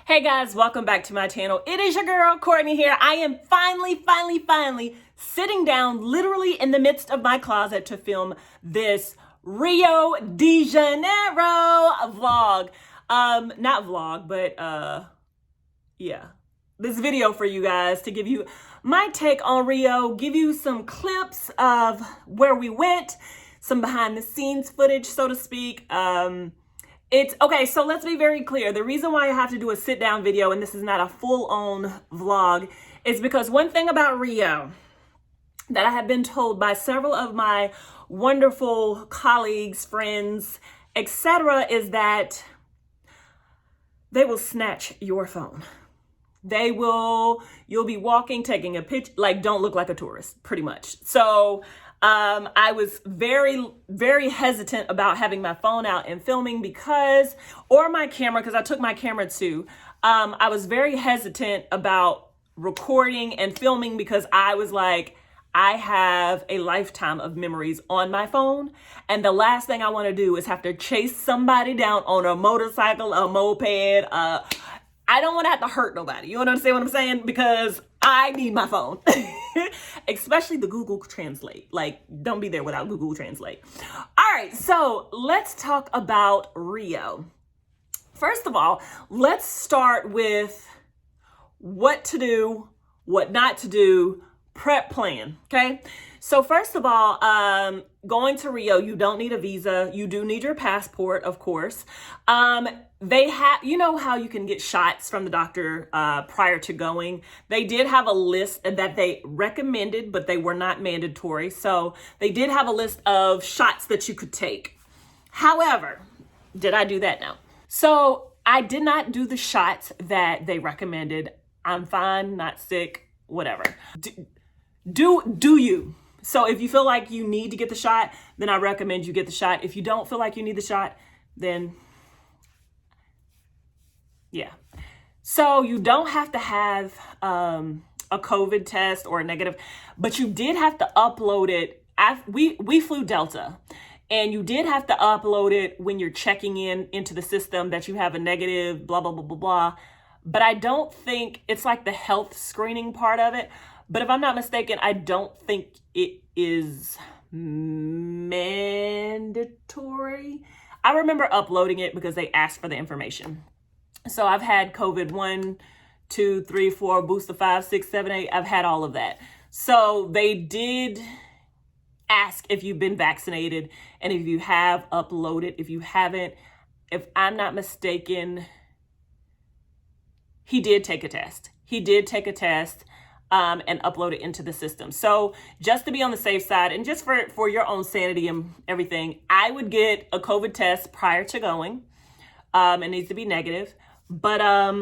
Hey guys, welcome back to my channel. It is your girl, Courtney here. I am finally sitting down literally in the midst of my closet to film this Rio de Janeiro vlog. Not vlog, but yeah. This video for you guys to give you my take on Rio, give you some clips of where we went, some behind the scenes footage, so to speak. It's okay, so let's be very clear. The reason why I have to do a sit down video and this is not a full-on vlog is because one thing about Rio that I have been told by several of my wonderful colleagues, friends, etc., is that they will snatch your phone. You'll be walking, taking a picture, like don't look like a tourist, pretty much. So I was very hesitant about having my phone out and filming or my camera, because I took my camera too. I was very hesitant about recording and filming because I was like, I have a lifetime of memories on my phone. And the last thing I want to do is have to chase somebody down on a motorcycle, a moped. I don't want to have to hurt nobody. You understand what I'm saying? Because I need my phone, especially the Google Translate. Like, don't be there without Google Translate. All right, so let's talk about Rio. First of all, let's start with what to do, what not to do, prep plan, okay? So first of all, going to Rio, you don't need a visa. You do need your passport, of course. They have, you know how you can get shots from the doctor prior to going. They did have a list that they recommended, but they were not mandatory. So they did have a list of shots that you could take. However, did I do that? No. So I did not do the shots that they recommended. I'm fine, not sick, whatever. Do you? So if you feel like you need to get the shot, then I recommend you get the shot. If you don't feel like you need the shot, then yeah. So you don't have to have a COVID test or a negative, but you did have to upload it. We flew Delta, and you did have to upload it when you're checking into the system that you have a negative, blah, blah, blah, blah, blah. But I don't think it's like the health screening part of it. But if I'm not mistaken, I don't think it is mandatory. I remember uploading it because they asked for the information. So I've had COVID 1, 2, 3, 4, booster 5, 6, 7, 8. I've had all of that. So they did ask if you've been vaccinated. And if you have, upload it. If you haven't, if I'm not mistaken, he did take a test. And upload it into the system. So just to be on the safe side and just for your own sanity and everything, I would get a COVID test prior to going. It needs to be negative. But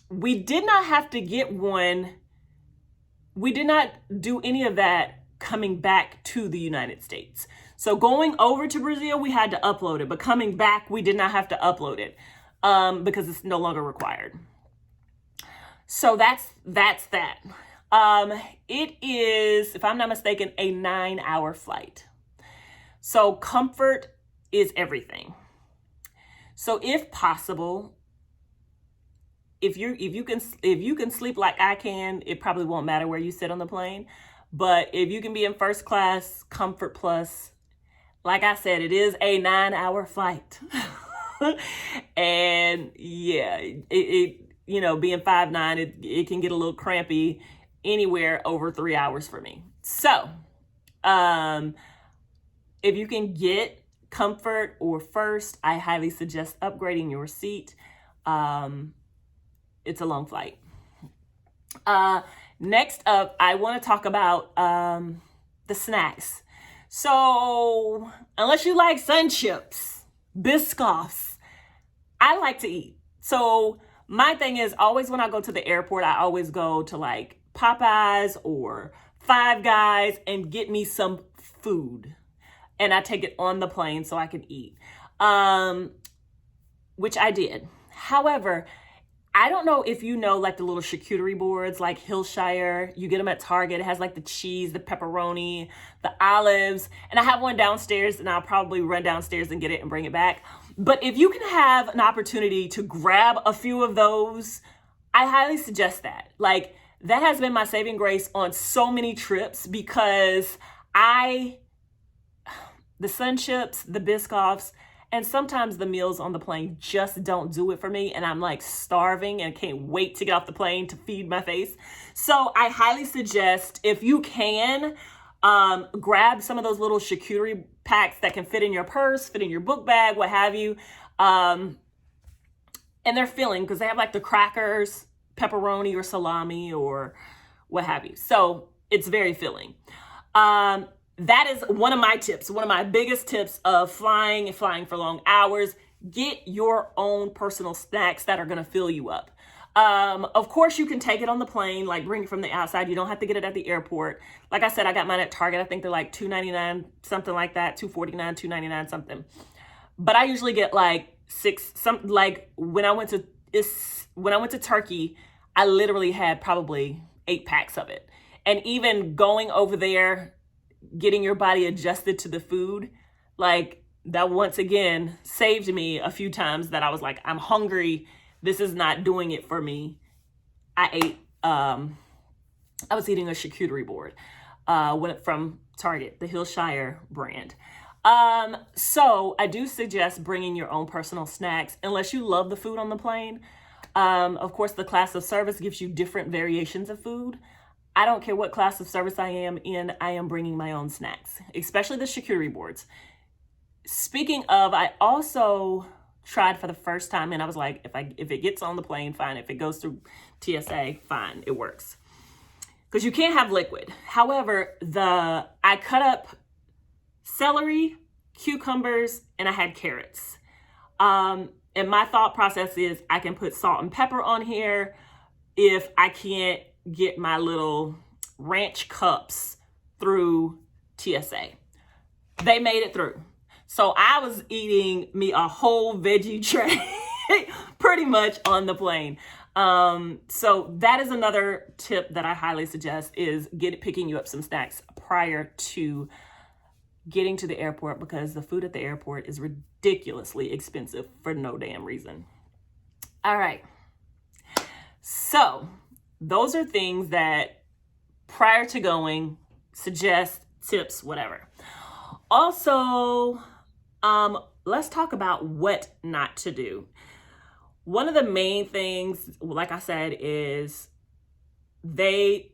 we did not have to get one. We did not do any of that coming back to the United States. So going over to Brazil, we had to upload it. But coming back, we did not have to upload it because it's no longer required. So that's that. It is, if I'm not mistaken, a 9-hour flight. So comfort is everything. So if possible, if you can sleep like I can, it probably won't matter where you sit on the plane. But if you can be in first class, comfort plus, like I said, it is a 9-hour flight. And yeah, you know, being 5'9", it can get a little crampy anywhere over 3 hours for me. So, if you can get comfort or first, I highly suggest upgrading your seat. It's a long flight. Next up, I want to talk about the snacks. So, unless you like sun chips, Biscoffs, I like to eat. So, my thing is always when I go to the airport, I always go to like Popeyes or Five Guys and get me some food. And I take it on the plane so I can eat, which I did. However, I don't know if you know like the little charcuterie boards like Hillshire. You get them at Target. It has like the cheese, the pepperoni, the olives. And I have one downstairs and I'll probably run downstairs and get it and bring it back. But if you can have an opportunity to grab a few of those, I highly suggest that. Like, that has been my saving grace on so many trips, because the sun chips, the Biscoffs, and sometimes the meals on the plane just don't do it for me. And I'm like starving and can't wait to get off the plane to feed my face. So I highly suggest, if you can, grab some of those little charcuterie packs that can fit in your purse, fit in your book bag, what have you. And they're filling because they have like the crackers, pepperoni or salami or what have you. So it's very filling. That is one of my tips, one of my biggest tips of flying and flying for long hours. Get your own personal snacks that are going to fill you up. Of course, you can take it on the plane, like bring it from the outside. You don't have to get it at the airport. Like I said, I got mine at Target. I think they're like $2.99, something like that, $2.49, $2.99, something. But I usually get like when I went to Turkey, I literally had probably 8 packs of it. And even going over there, getting your body adjusted to the food, like that once again saved me a few times that I was like, I'm hungry. This is not doing it for me. I was eating a charcuterie board from Target, the Hillshire brand. So I do suggest bringing your own personal snacks unless you love the food on the plane. Of course, the class of service gives you different variations of food. I don't care what class of service I am in, I am bringing my own snacks, especially the charcuterie boards. Speaking of, I also tried for the first time, and I was like, if it gets on the plane, fine. If it goes through TSA, fine, it works. Because you can't have liquid. However, I cut up celery, cucumbers, and I had carrots. And my thought process is I can put salt and pepper on here if I can't get my little ranch cups through TSA. They made it through. So I was eating me a whole veggie tray pretty much on the plane. So that is another tip that I highly suggest, is picking you up some snacks prior to getting to the airport, because the food at the airport is ridiculously expensive for no damn reason. All right. So those are things that prior to going, suggest, tips, whatever. Also, let's talk about what not to do. One of the main things, like I said, is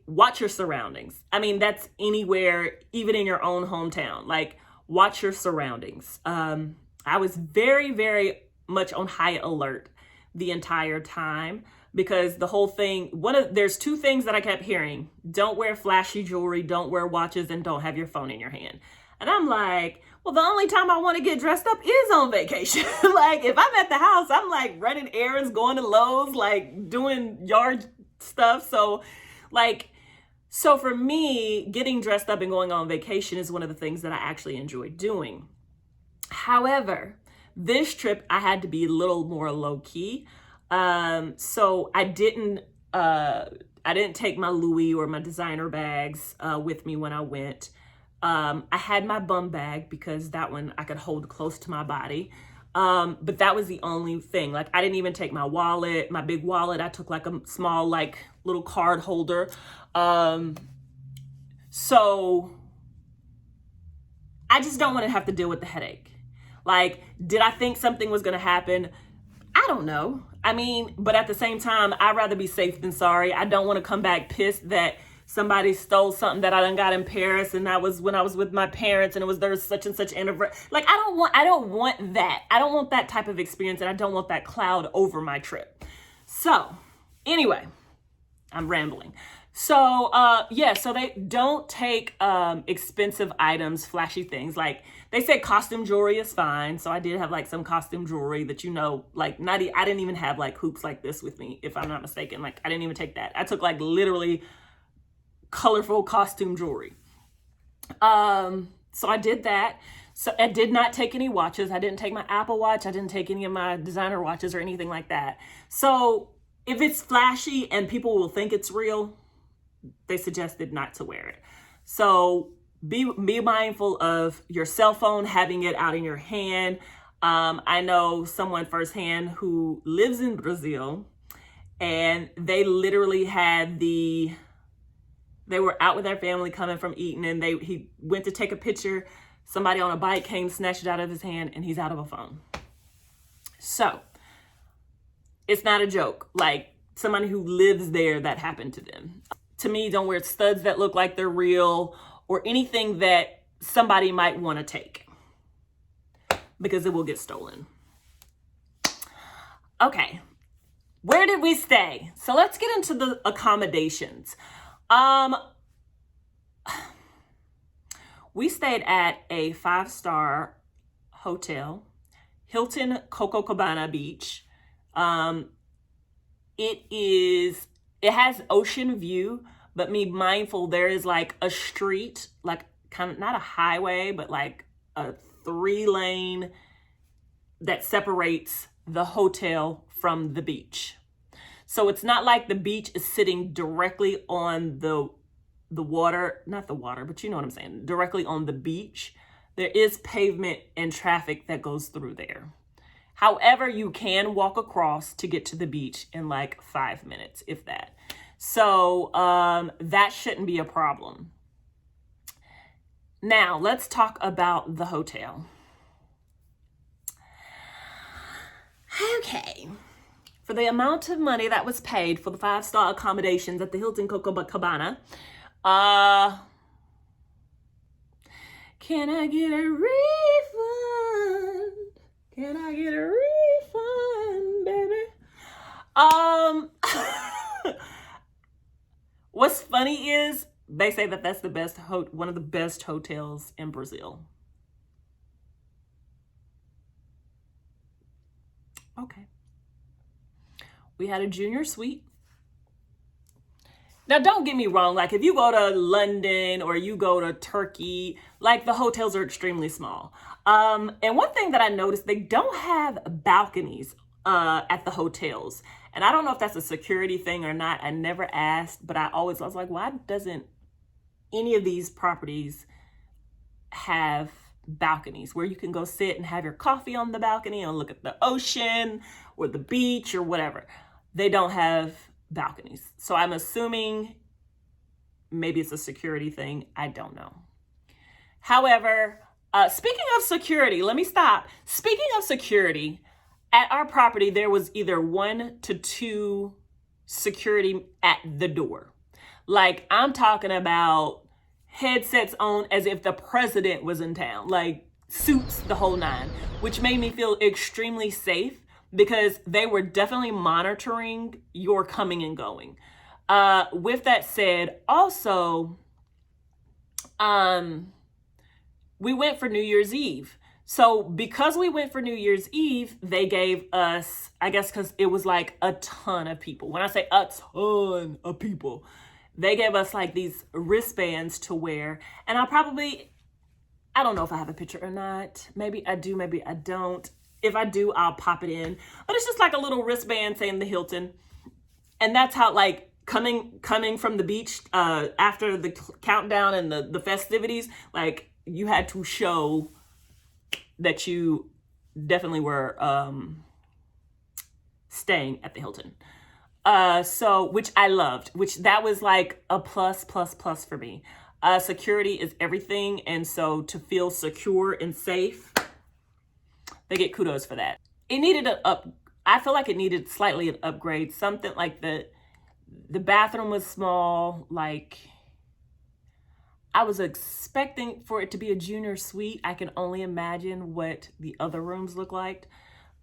watch your surroundings. I mean, that's anywhere, even in your own hometown. Like, watch your surroundings. I was very, very much on high alert the entire time, because the whole thing, there's 2 things that I kept hearing: don't wear flashy jewelry, don't wear watches, and don't have your phone in your hand. And I'm like, well, the only time I want to get dressed up is on vacation. Like, if I'm at the house, I'm like running errands, going to Lowe's, like doing yard stuff. So for me, getting dressed up and going on vacation is one of the things that I actually enjoy doing. However, this trip, I had to be a little more low key. So I didn't take my Louis or my designer bags with me when I went. I had my bum bag because that one I could hold close to my body. But that was the only thing. Like, I didn't even take my wallet, my big wallet. I took like a small, like little card holder. So I just don't want to have to deal with the headache. Like, did I think something was going to happen? I don't know. I mean, but at the same time, I'd rather be safe than sorry. I don't want to come back pissed that somebody stole something that I done got in Paris, and that was when I was with my parents, and it was their such and such anniversary. Like, I don't want that. I don't want that type of experience, and I don't want that cloud over my trip. So anyway, I'm rambling. So so they don't take expensive items, flashy things. Like, they said costume jewelry is fine. So I did have like some costume jewelry that, like I didn't even have like hoops like this with me, if I'm not mistaken. Like, I didn't even take that. I took like literally colorful costume jewelry. So I did that. So I did not take any watches. I didn't take my Apple Watch. I didn't take any of my designer watches or anything like that. So if it's flashy and people will think it's real, they suggested not to wear it. So be mindful of your cell phone, having it out in your hand. I know someone firsthand who lives in Brazil, and they literally had they were out with their family coming from eating, and he went to take a picture. Somebody on a bike came, snatched it out of his hand, and he's out of a phone. So it's not a joke. Like, somebody who lives there, that happened to them. To me, don't wear studs that look like they're real or anything that somebody might want to take, because it will get stolen. Okay, where did we stay? So let's get into the accommodations. We stayed at a 5-star hotel, Hilton Copacabana Beach. It has ocean view, but be mindful, there is like a street, like kind of not a highway, but like a 3-lane that separates the hotel from the beach. So it's not like the beach is sitting directly on the water, not the water, but you know what I'm saying, directly on the beach. There is pavement and traffic that goes through there. However, you can walk across to get to the beach in like 5 minutes, if that. So that shouldn't be a problem. Now, let's talk about the hotel. Okay. For the amount of money that was paid for the 5-star accommodations at the Hilton Copacabana, can I get a refund? Can I get a refund, baby? What's funny is they say that that's the best one of the best hotels in Brazil. Okay. We had a junior suite. Now, don't get me wrong. Like, if you go to London or you go to Turkey, like, the hotels are extremely small. And one thing that I noticed, they don't have balconies at the hotels. And I don't know if that's a security thing or not. I never asked, but I was like, why doesn't any of these properties have balconies where you can go sit and have your coffee on the balcony and look at the ocean or the beach or whatever? They don't have balconies. So I'm assuming maybe it's a security thing. I don't know. However, speaking of security, let me stop. Speaking of security, at our property, there was either 1 to 2 security at the door. Like, I'm talking about headsets on as if the president was in town, like suits, the whole 9, which made me feel extremely safe because they were definitely monitoring your coming and going. With that said, also, we went for New Year's Eve. So because we went for New Year's Eve, they gave us, I guess because it was like a ton of people. When I say a ton of people, they gave us like these wristbands to wear. And I don't know if I have a picture or not. Maybe I do, maybe I don't. If I do, I'll pop it in. But it's just like a little wristband saying the Hilton. And that's how, like, coming from the beach after the countdown and the festivities, like, you had to show that you definitely were staying at the Hilton. So, which I loved, which that was like a plus for me. Security is everything. And so to feel secure and safe, they get kudos for that. It needed I feel like it needed slightly an upgrade. Something like the bathroom was small. Like, I was expecting for it to be a junior suite. I can only imagine what the other rooms look like.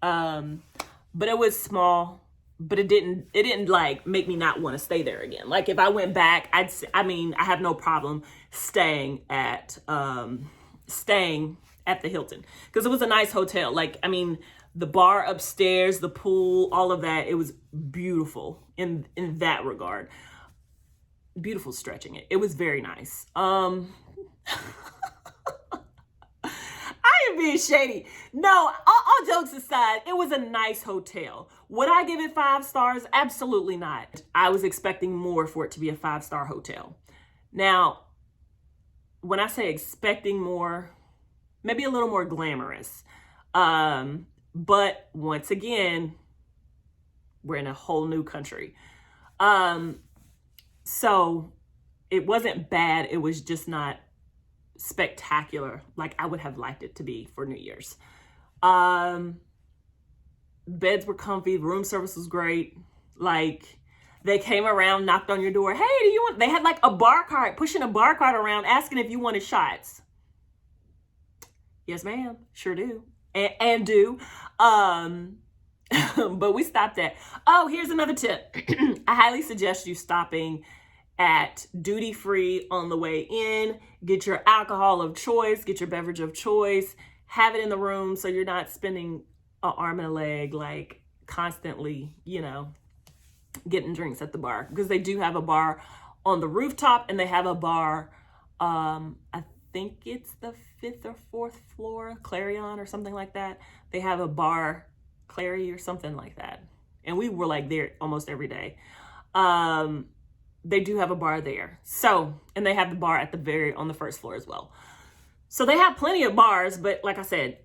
But it was small, but it didn't like make me not want to stay there again. Like, if I went back, I have no problem staying at the Hilton, because it was a nice hotel. Like, I mean, the bar upstairs, the pool, all of that, it was beautiful in that regard. Beautiful stretching it. It was very nice. I am being shady. No, all jokes aside, it was a nice hotel. Would I give it 5 stars? Absolutely not. I was expecting more for it to be a 5-star hotel. Now, when I say expecting more, maybe a little more glamorous. But once again, we're in a whole new country. So it wasn't bad. It was just not spectacular like I would have liked it to be for New Year's. Beds were comfy. Room service was great. Like, they came around, knocked on your door. Hey, do you want, they had like a bar cart, pushing a bar cart around, asking if you wanted shots. Yes, ma'am. Sure do. And do. But we stopped at, oh, here's another tip. I highly suggest you stopping at duty free on the way in. Get your alcohol of choice, get your beverage of choice, have it in the room so you're not spending an arm and a leg, like constantly, you know, getting drinks at the bar. Because they do have a bar on the rooftop, and they have a bar, I think it's the 5th or 4th floor, Clarion or something like that. They have a bar, Clary or something like that. And we were like there almost every day. They do have a bar there. So, and they have the bar at on the 1st floor as well. So they have plenty of bars, but like I said,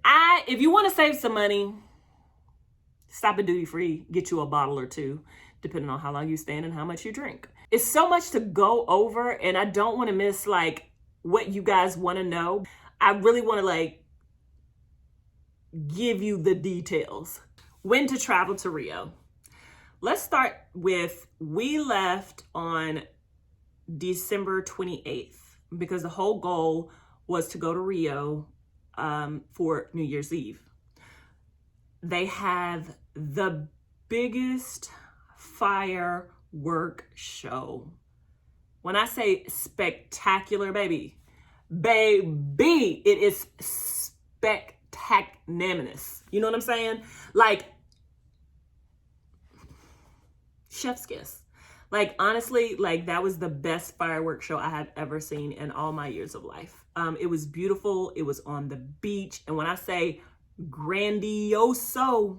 if you want to save some money, stop at duty free, get you a bottle or two, depending on how long you stand and how much you drink. It's so much to go over, and I don't want to miss like what you guys want to know. I really want to like give you the details. When to travel to Rio. Let's start with, we left on December 28th because the whole goal was to go to Rio for New Year's Eve. They have the biggest firework show. When I say spectacular, baby, it is spectacular. You know what I'm saying? Like, chef's kiss. Like, honestly, like, that was the best fireworks show I have ever seen in all my years of life. It was beautiful. It was on the beach. And when I say grandioso,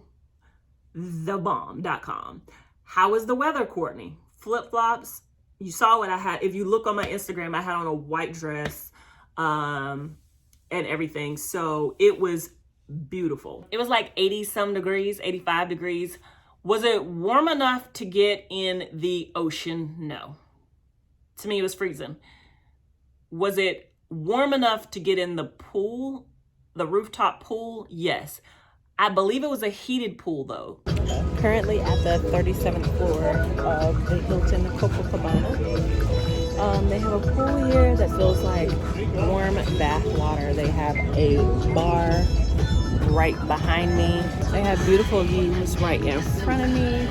thebomb.com. How was the weather, Courtney? Flip-flops. You saw what I had. If you look on my Instagram, I had on a white dress and everything. So it was beautiful. It was like 80 some degrees, 85 degrees. Was it warm enough to get in the ocean? No. To me, it was freezing. Was it warm enough to get in the pool, the rooftop pool? Yes. I believe it was a heated pool though. Currently at the 37th floor of the Hilton Copacabana. They have a pool here that feels like warm bath water. They have a bar right behind me. They have beautiful views right in front of me.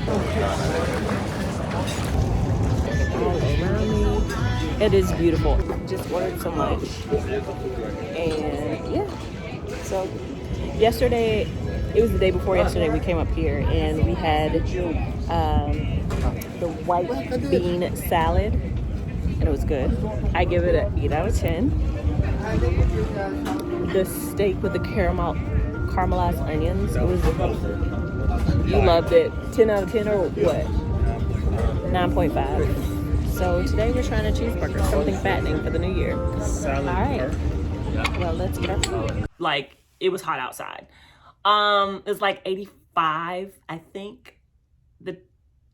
All around me. It is beautiful. Just ordered some lunch. And yeah. So yesterday, it was the day before yesterday, we came up here and we had the white bean salad. And it was good. I give it an 8 out of 10. The steak with the caramelized onions, it was, you loved it. 10 out of 10 or what? 9.5. So today we're trying a cheeseburger, something fattening for the new year. All right. Well, let's get our food. Like, it was hot outside. It was like 85, I think.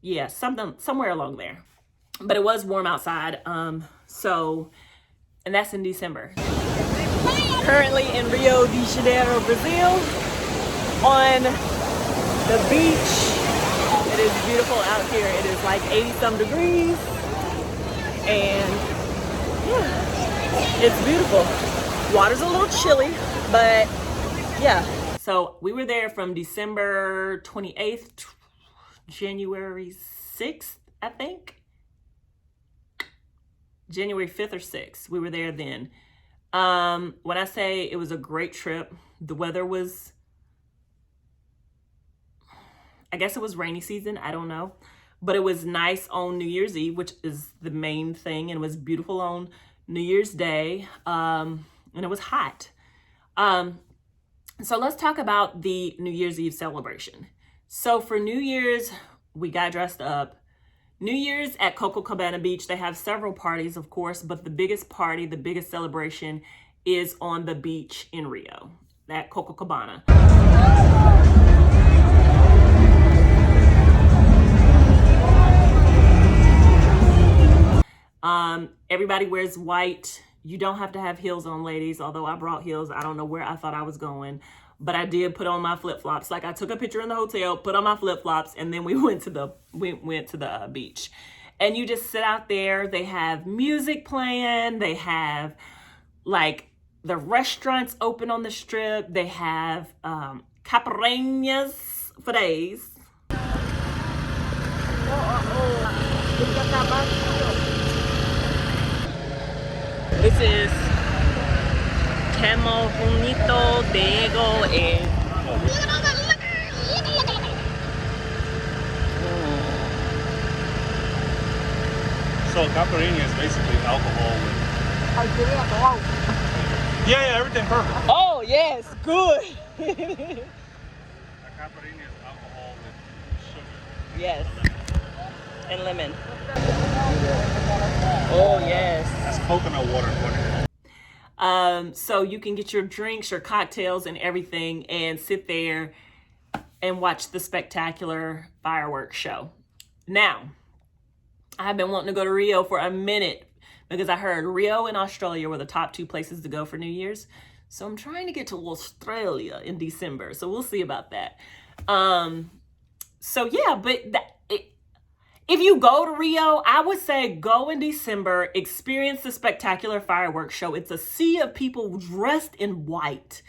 Yeah, somewhere along there. But it was warm outside. And that's in December. Currently in Rio de Janeiro, Brazil, on the beach. It is beautiful out here. It is like 80 some degrees. And yeah, it's beautiful. Water's a little chilly, but yeah. So we were there from December 28th, January 6th, I think. January 5th or 6th. We were there then. When I say it was a great trip, the weather was, I guess it was rainy season. I don't know. But it was nice on New Year's Eve, which is the main thing. And it was beautiful on New Year's Day. And it was hot. So let's talk about the New Year's Eve celebration. So for New Year's, we got dressed up. New Year's at Copacabana Beach, they have several parties, of course, but the biggest party, the biggest celebration is on the beach in Rio. that Copacabana. Everybody wears white. You don't have to have heels on, ladies, although I brought heels. I don't know where I thought I was going, but I did put on my flip-flops. Like, I took a picture in the hotel, put on my flip-flops, and then we went to the beach. And you just sit out there. They have music playing. They have, like, the restaurants open on the strip. They have caipirinhas for days. This is Camel Junito, Diego, and So caipirinha is basically alcohol with... Yeah, everything perfect. oh yes, good. A caipirinha is alcohol with sugar. Yes, and lemon. Oh yes. That's coconut water for it. So you can get your drinks, your cocktails, and everything, and sit there and watch the spectacular fireworks show. Now, I've been wanting to go to Rio for a minute because I heard Rio and Australia were the top 2 places to go for New Year's. So I'm trying to get to Australia in December. So we'll see about that. So yeah, but if you go to Rio, I would say go in December, experience the spectacular fireworks show. It's a sea of people dressed in white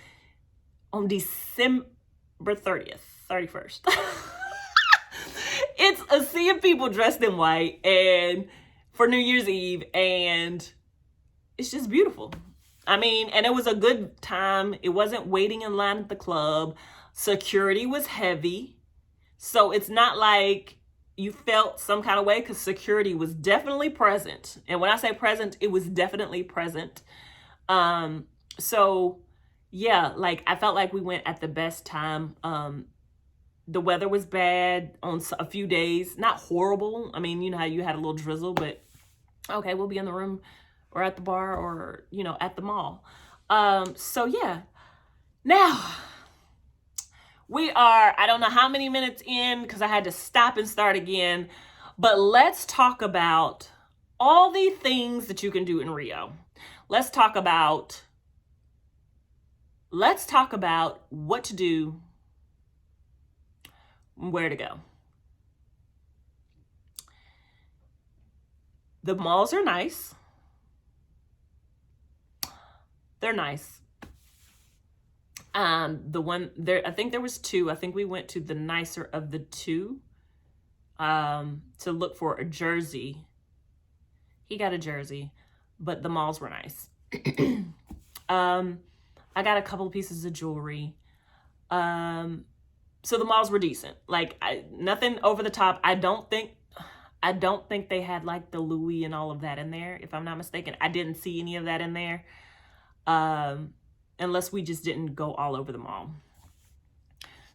on December 31st. It's a sea of people dressed in white and for New Year's Eve, and it's just beautiful. I mean, and it was a good time. It wasn't waiting in line at the club. Security was heavy. So it's not like you felt some kind of way, because security was definitely present. And when I say present, it was definitely present. So yeah, like I felt like we went at the best time. The weather was bad on a few days, not horrible. I mean, you know how you had a little drizzle, but okay, we'll be in the room or at the bar or, you know, at the mall. So yeah, now we are, I don't know how many minutes in because I had to stop and start again, but let's talk about all the things that you can do in Rio. Let's talk about what to do, where to go. The malls are nice. They're nice. The one there, I think there was 2. I think we went to the nicer of the 2 to look for a jersey. He got a jersey, but the malls were nice. I got a couple of pieces of jewelry. So the malls were decent. Like nothing over the top. I don't think they had like the Louis and all of that in there, if I'm not mistaken. I didn't see any of that in there. Unless we just didn't go all over the mall.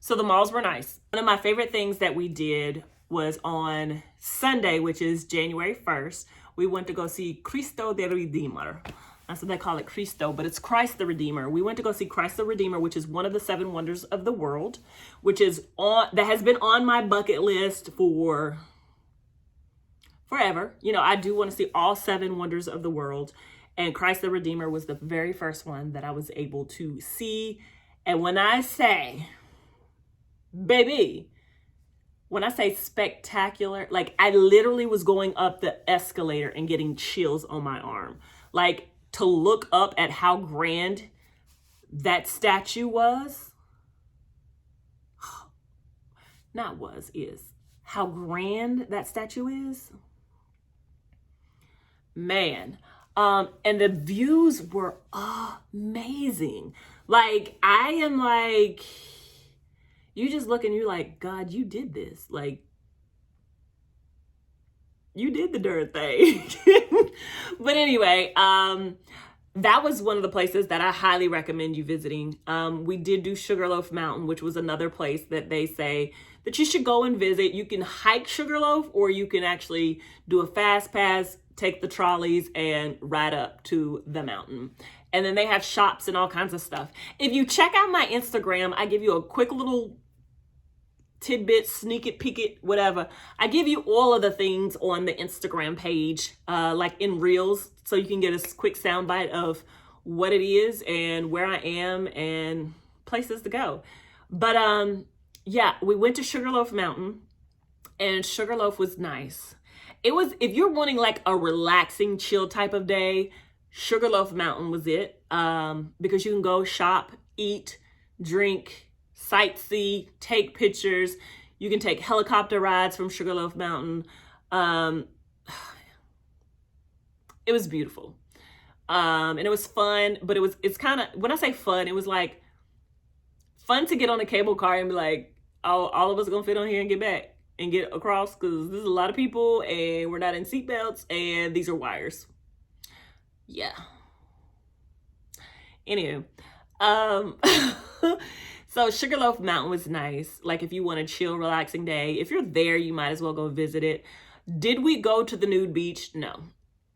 So the malls were nice. One of my favorite things that we did was on Sunday, which is January 1st, we went to go see Cristo de Redeemer. That's what they call it, Cristo, but it's Christ the Redeemer. We went to go see Christ the Redeemer, which is one of the 7 wonders of the world, that has been on my bucket list for forever. You know, I do want to see all 7 wonders of the world. And Christ the Redeemer was the very first one that I was able to see. And when I say, baby, when I say spectacular, like I literally was going up the escalator and getting chills on my arm. Like to look up at how grand that statue was. Is. How grand that statue is. Man. And the views were amazing. Like, I am like, you just look and you're like, God, you did this. Like, you did the darn thing. But anyway, that was one of the places that I highly recommend you visiting. We did do Sugarloaf Mountain, which was another place that they say that you should go and visit. You can hike Sugarloaf, or you can actually do a fast pass, take the trolleys and ride up to the mountain. And then they have shops and all kinds of stuff. If you check out my Instagram, I give you a quick little tidbit, sneak it, peek it, whatever. I give you all of the things on the Instagram page, like in reels, so you can get a quick soundbite of what it is and where I am and places to go. But yeah, we went to Sugarloaf Mountain, and Sugarloaf was nice. It was, if you're wanting like a relaxing, chill type of day, Sugarloaf Mountain was it, because you can go shop, eat, drink, sightsee, take pictures. You can take helicopter rides from Sugarloaf Mountain. It was beautiful. And it was fun, but it's kind of, when I say fun, it was like fun to get on a cable car and be like, oh, all of us gonna fit on here and get back and get across, because there's a lot of people and we're not in seatbelts and these are wires. Yeah. Anywho, so Sugarloaf Mountain was nice. Like if you want a chill, relaxing day, if you're there, you might as well go visit it. Did we go to the nude beach? No.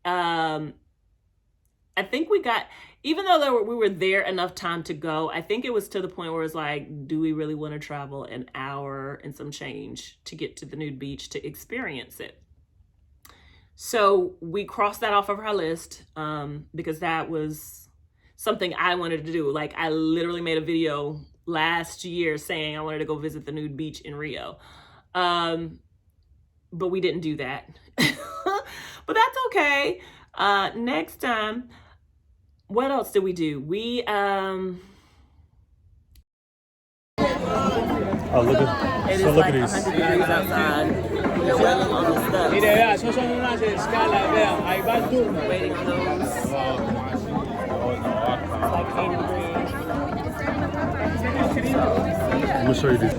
I think we got, even though we were there enough time to go, I think it was to the point where it's like, do we really want to travel an hour and some change to get to the nude beach to experience it? So we crossed that off of our list, because that was something I wanted to do. Like I literally made a video last year saying I wanted to go visit the nude beach in Rio. But we didn't do that. But that's okay. Next time, what else did we do? We Oh, look at, it so is look like at these. 100 degrees outside. We're waiting on the stuff. Mire, vea, esos son unas escalas, vean, ahí va el turno. Waiting on those. It's like 80 degrees. I'm gonna show you these.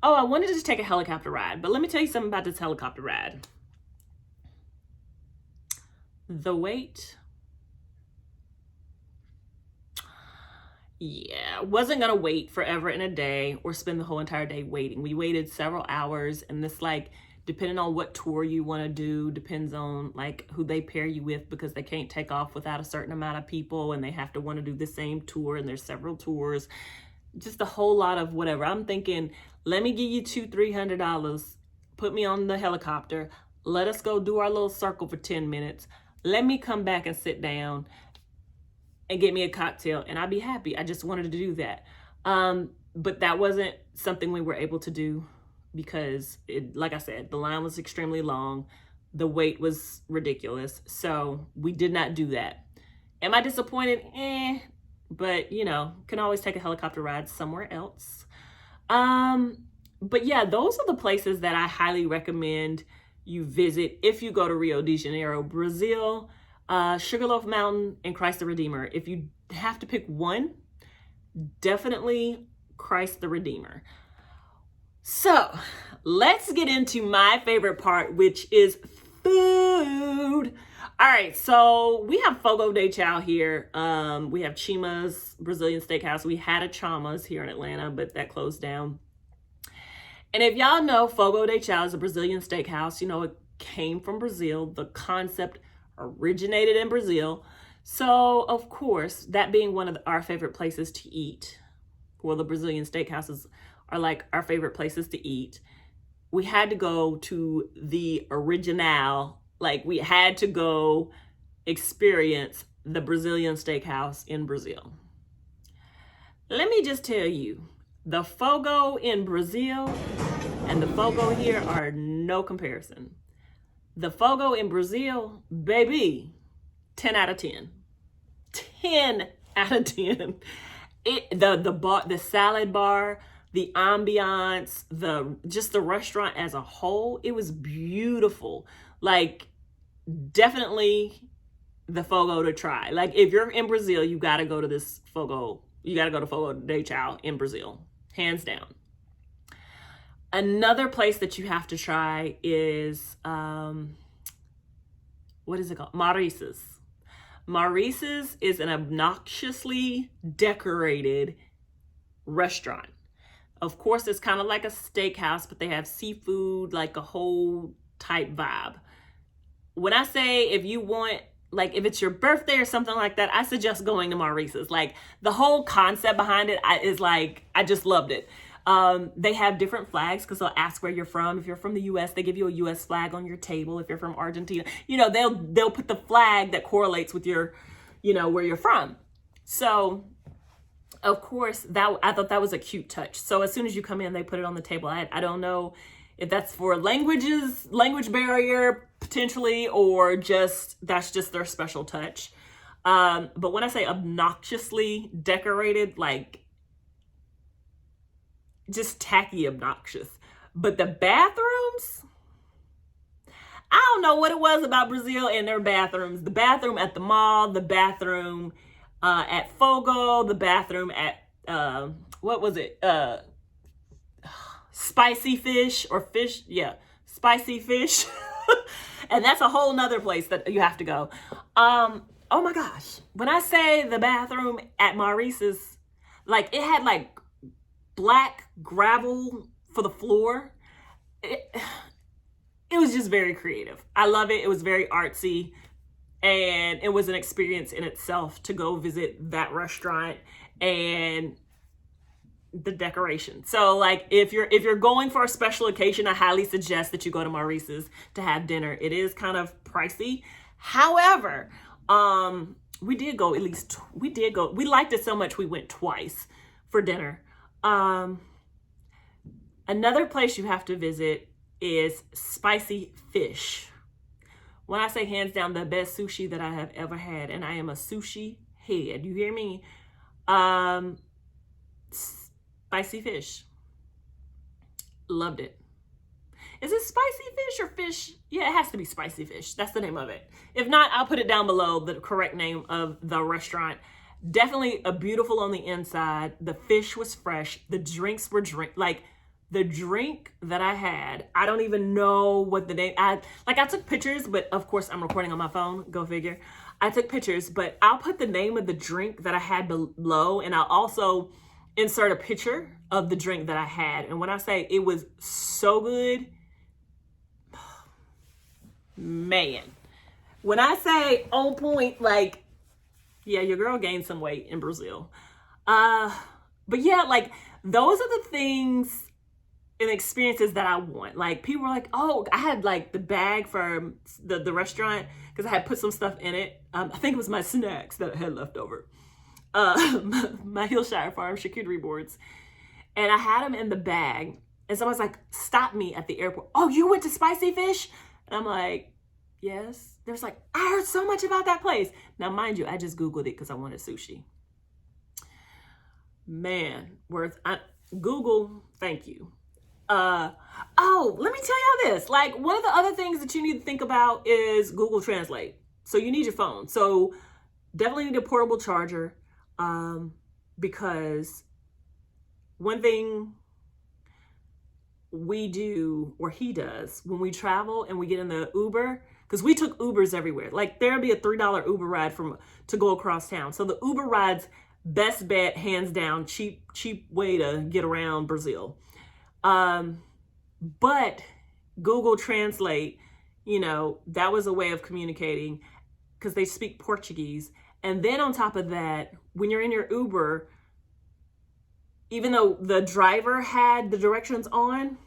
Oh, I wanted to take a helicopter ride, but let me tell you something about this helicopter ride. The wait. Yeah, wasn't gonna wait forever in a day or spend the whole entire day waiting. We waited several hours, and this, like, depending on what tour you want to do, depends on like who they pair you with, because they can't take off without a certain amount of people and they have to want to do the same tour, and there's several tours. Just a whole lot of whatever. I'm thinking, let me give you $200-300, put me on the helicopter, let us go do our little circle for 10 minutes, let me come back and sit down and get me a cocktail, and I'd be happy. I just wanted to do that. But that wasn't something we were able to do because, like I said, the line was extremely long. The wait was ridiculous. So we did not do that. Am I disappointed? But you know, can always take a helicopter ride somewhere else. But yeah, those are the places that I highly recommend you visit if you go to Rio de Janeiro, Brazil. Sugarloaf Mountain and Christ the Redeemer. If you have to pick one, definitely Christ the Redeemer. So let's get into my favorite part, which is food. All right, so we have Fogo de Chao here. We have Chima's Brazilian Steakhouse. We had a Chama's here in Atlanta, but that closed down. And if y'all know, Fogo de Chao is a Brazilian steakhouse. You know, it came from Brazil. The concept originated in Brazil. So, of course, that being one of our favorite places to eat, well, the Brazilian steakhouses are like our favorite places to eat, we had to go to the original. Like, we had to go experience the Brazilian steakhouse in Brazil. Let me just tell you, the Fogo in Brazil and the Fogo here are no comparison. The Fogo in Brazil, baby, 10 out of 10. 10 out of 10. The salad bar, the ambiance, just the restaurant as a whole, it was beautiful. Like, definitely the Fogo to try. Like, if you're in Brazil, you gotta go to this Fogo. You gotta go to Fogo de Chao in Brazil, hands down. Another place that you have to try is, what is it called? Maurice's. Maurice's is an obnoxiously decorated restaurant. Of course, it's kind of like a steakhouse, but they have seafood, like a whole type vibe. When I say if you want, like if it's your birthday or something like that, I suggest going to Maurice's. Like the whole concept behind it is like, I just loved it. They have different flags because they'll ask where you're from. If you're from the US, they give you a US flag on your table. If you're from Argentina, you know, they'll put the flag that correlates with your, you know, where you're from. So of course, I thought that was a cute touch. So as soon as you come in, they put it on the table. I don't know if that's for language barrier potentially, or that's just their special touch. But when I say obnoxiously decorated, like just tacky obnoxious. But the bathrooms, I don't know what it was about Brazil and their bathrooms. The bathroom at the mall, the bathroom at Fogo, the bathroom at what was it? Spicy Fish or Fish, yeah, Spicy Fish. And that's a whole nother place that you have to go. Oh my gosh, when I say the bathroom at Maurice's, like it had like black gravel for the floor. It was just very creative. I love it. It was very artsy. And it was an experience in itself to go visit that restaurant and the decoration. So like if you're going for a special occasion, I highly suggest that you go to Maurice's to have dinner. It is kind of pricey. However, we liked it so much we went twice for dinner. Another place you have to visit is Spicy Fish. When I say hands down the best sushi that I have ever had, and I am a sushi head, you hear me? Spicy Fish. Loved it. Is it Spicy Fish or Fish? Yeah, it has to be Spicy Fish. That's the name of it. If not, I'll put it down below, the correct name of the restaurant. Definitely a beautiful on the inside. The fish was fresh. The drinks were like the drink that I had, I don't even know what the name, I took pictures, but of course I'm recording on my phone, go figure. I took pictures, but I'll put the name of the drink that I had below, and I'll also insert a picture of the drink that I had. And when I say it was so good, man, when I say on point, like, yeah, your girl gained some weight in Brazil. But yeah, like those are the things and experiences that I want. Like people were like, oh, I had like the bag for the restaurant because I had put some stuff in it. I think it was my snacks that I had left over. My Hillshire Farm charcuterie boards. And I had them in the bag. And someone's like, stop me at the airport. Oh, you went to Spicy Fish? And I'm like, yes. There's like, I heard so much about that place. Now, mind you, I just Googled it because I wanted sushi. Man, Google, thank you. Oh, let me tell y'all this. Like one of the other things that you need to think about is Google Translate. So you need your phone. So definitely need a portable charger. Because one thing we do, or he does, when we travel and we get in the Uber, because we took Ubers everywhere. Like there'd be a $3 Uber ride to go across town. So the Uber rides, best bet, hands down, cheap way to get around Brazil. But Google Translate, you know, that was a way of communicating because they speak Portuguese. And then on top of that, when you're in your Uber, even though the driver had the directions on,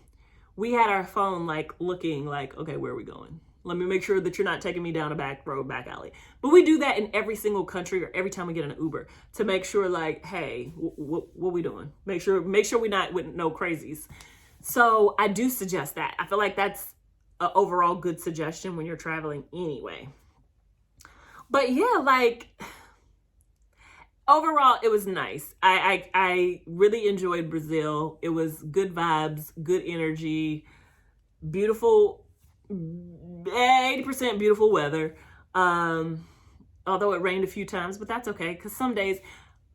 we had our phone like looking like, okay, where are we going? Let me make sure that you're not taking me down a back road, back alley. But we do that in every single country or every time we get in an Uber to make sure like, hey, what we doing? Make sure we're not with no crazies. So I do suggest that. I feel like that's an overall good suggestion when you're traveling anyway. But yeah, like overall, it was nice. I really enjoyed Brazil. It was good vibes, good energy, beautiful, 80% beautiful weather. Although it rained a few times, but that's okay because some days,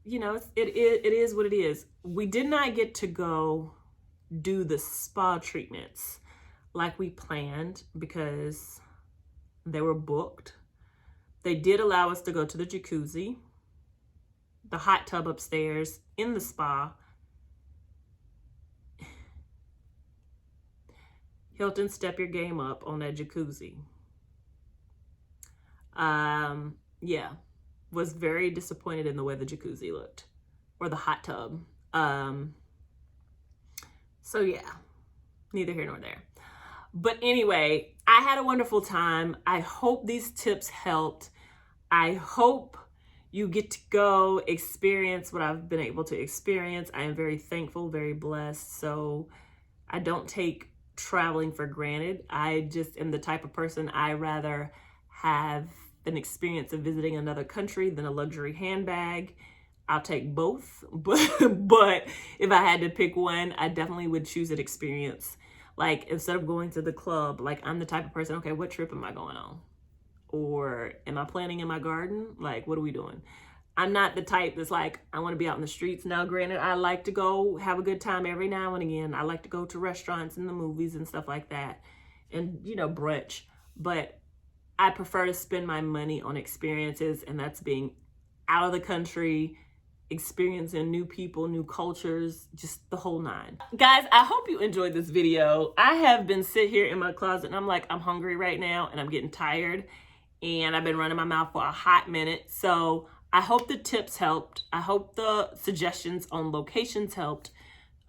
you know, it is what it is. We did not get to go do the spa treatments like we planned because they were booked. They did allow us to go to the jacuzzi, the hot tub upstairs in the spa. Hilton, step your game up on that jacuzzi. Yeah, was very disappointed in the way the jacuzzi looked, or the hot tub. So yeah, neither here nor there. But anyway, I had a wonderful time. I hope these tips helped. I hope you get to go experience what I've been able to experience. I am very thankful, very blessed. So I don't take traveling for granted. I just am the type of person, I rather have an experience of visiting another country than a luxury handbag. I'll take both, but if I had to pick one, I definitely would choose an experience. Like, instead of going to the club, like, I'm the type of person, okay, what trip am I going on? Or am I planning in my garden? Like, what are we doing? I'm not the type that's like, I want to be out in the streets. Now, granted, I like to go have a good time every now and again. I like to go to restaurants and the movies and stuff like that, and, you know, brunch. But I prefer to spend my money on experiences, and that's being out of the country, experiencing new people, new cultures, just the whole nine. Guys, I hope you enjoyed this video. I have been sitting here in my closet and I'm like, I'm hungry right now and I'm getting tired, and I've been running my mouth for a hot minute. So I hope the tips helped. I hope the suggestions on locations helped.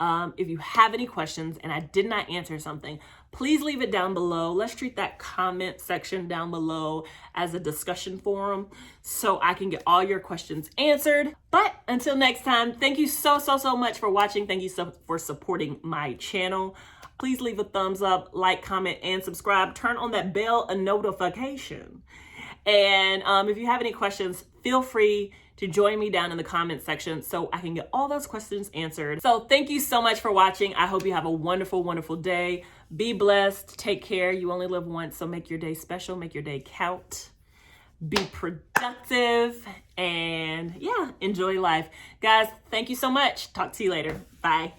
If you have any questions and I did not answer something, please leave it down below. Let's treat that comment section down below as a discussion forum so I can get all your questions answered. But until next time, thank you so much for watching. Thank you for supporting my channel. Please leave a thumbs up, like, comment, and subscribe. Turn on that bell and notification. And if you have any questions, feel free to join me down in the comment section so I can get all those questions answered. So thank you so much for watching. I hope you have a wonderful, wonderful day. Be blessed. Take care. You only live once, so make your day special. Make your day count. Be productive. And yeah, enjoy life. Guys, thank you so much. Talk to you later. Bye.